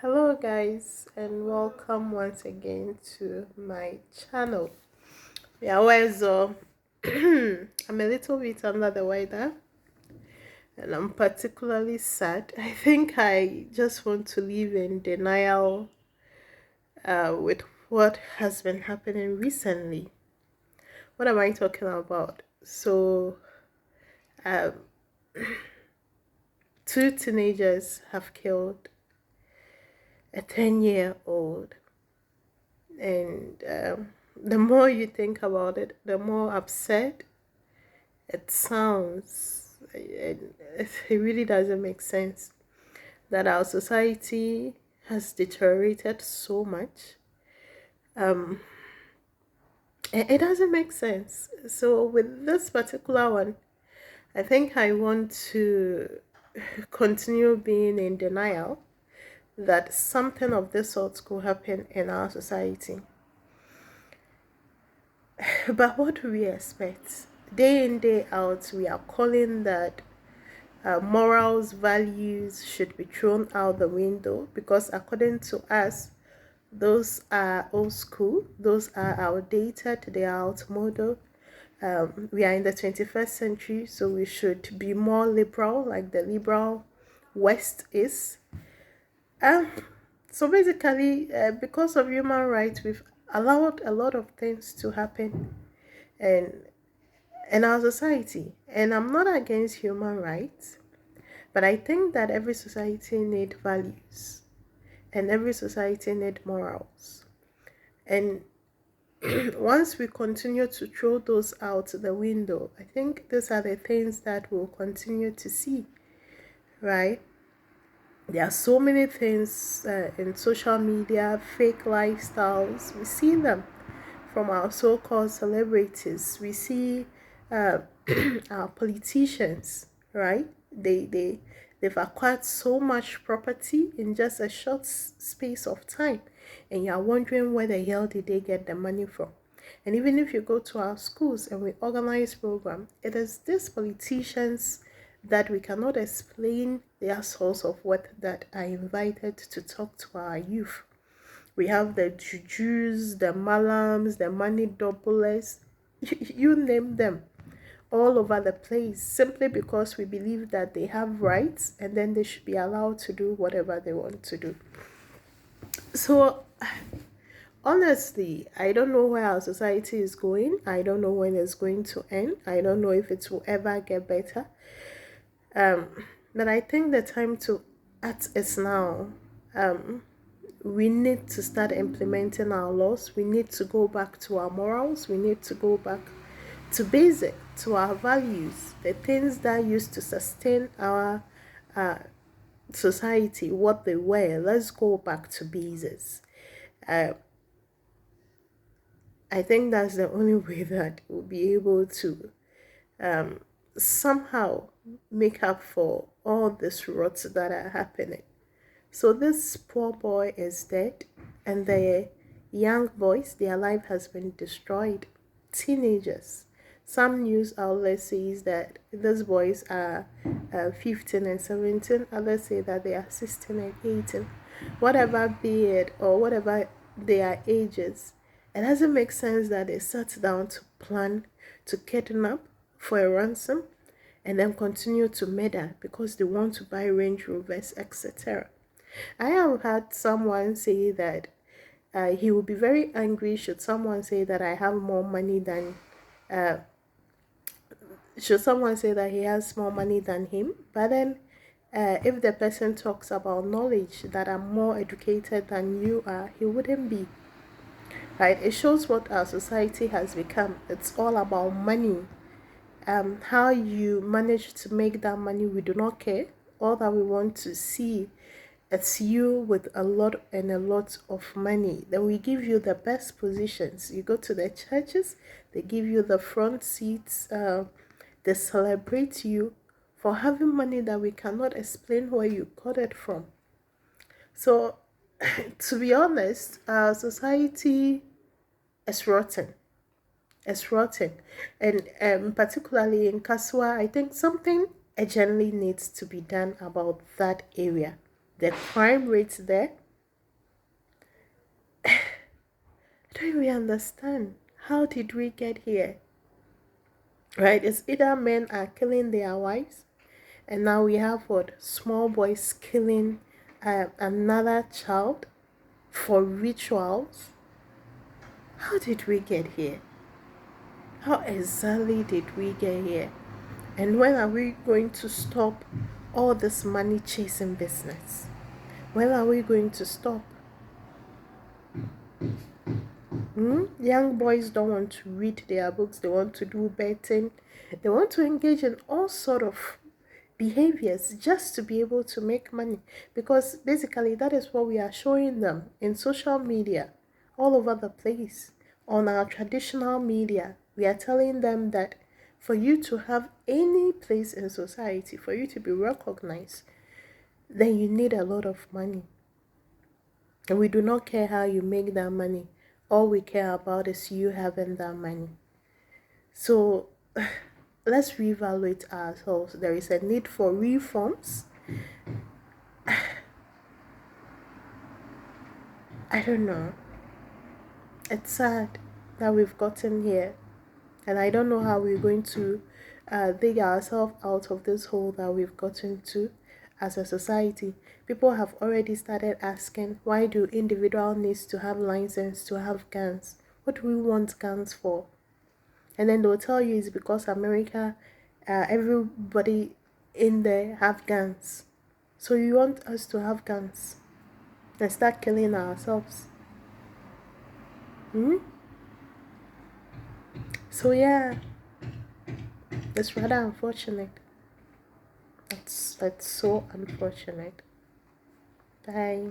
Hello, guys, and welcome once again to my channel. Yeah, I'm a little bit under the weather and I'm particularly sad. I think I just want to live in denial with what has been happening recently. What am I talking about? Um, two teenagers have killed a 10-year-old, and the more you think about it, the more upset it sounds. It really doesn't make sense that our society has deteriorated so much. Um, it doesn't make sense. So with this particular one, I think I want to continue being in denial that something of this sort could happen in our society. But what do we expect? Day in, day out, we are calling that morals, values should be thrown out the window because, according to us, those are old school, those are outdated, they are outmoded. We are in the 21st century, so we should be more liberal, like the liberal West is. Um, so basically, because of human rights, we've allowed a lot of things to happen and in our society. And I'm not against human rights, but I think that every society need values and every society need morals. And once we continue to throw those out the window, I think these are the things that we'll continue to see, right? There are so many things in social media, fake lifestyles. We see them from our so-called celebrities. We see uh, our politicians, right? They've acquired so much property in just a short space of time, and you're wondering where the hell did they get the money from. And even if you go to our schools and we organize program, it is these politicians that we cannot explain their source of wealth that are invited to talk to our youth. We have the jujus, the malams, the money doublers, you name them, all over the place, simply because we believe that they have rights and then they should be allowed to do whatever they want to do. So honestly, I don't know where our society is going. I don't know when it's going to end. I don't know if it will ever get better. Um, but I think the time to act is now. We need to start implementing our laws. We need to go back to our morals. We need to go back to basic, to our values, the things that used to sustain our uh, society, what they were. Let's go back to basics. Uh, I think that's the only way that we'll be able to somehow make up for all these rots that are happening. So this poor boy is dead, and the young boys, their life has been destroyed. Teenagers. Some news outlets says that these boys are 15 and 17. Others say that they are 16 and 18. Whatever be it, or whatever their ages, it doesn't make sense that they sat down to plan to kidnap for a ransom and then continue to murder because they want to buy Range Rovers, etc. I have had someone say that he will be very angry should someone say that I have more money than, should someone say that he has more money than him. But then, if the person talks about knowledge, that I'm more educated than you are, he wouldn't be. Right? It shows what our society has become. It's all about money. How you manage to make that money, we do not care. All that we want to see, it's you with a lot and a lot of money. Then we give you the best positions. You go to the churches, they give you the front seats. They celebrate you for having money that we cannot explain where you got it from. So, to be honest, our society is rotten. It's rotten. And particularly in Kaswa, I think something urgently needs to be done about that area. The crime rate there, don't even understand. How did we get here? Right? It's either men are killing their wives, and now we have what? Small boys killing another child for rituals. How did we get here? How exactly did we get here? And when are we going to stop all this money chasing business? When are we going to stop? Young boys don't want to read their books. They want to do betting. They want to engage in all sort of behaviors just to be able to make money, because basically that is what we are showing them in social media all over the place. On our traditional media, we are telling them that for you to have any place in society, for you to be recognized, then you need a lot of money. And we do not care how you make that money. All we care about is you having that money. So let's reevaluate ourselves. There is a need for reforms. I don't know. It's sad that we've gotten here. And I don't know how we're going to dig ourselves out of this hole that we've gotten to as a society. People have already started asking, why do individuals need to have license to have guns? What do we want guns for? And then they'll tell you it's because America, everybody in there have guns. So you want us to have guns and start killing ourselves? So yeah, it's rather unfortunate. That's so unfortunate. Bye.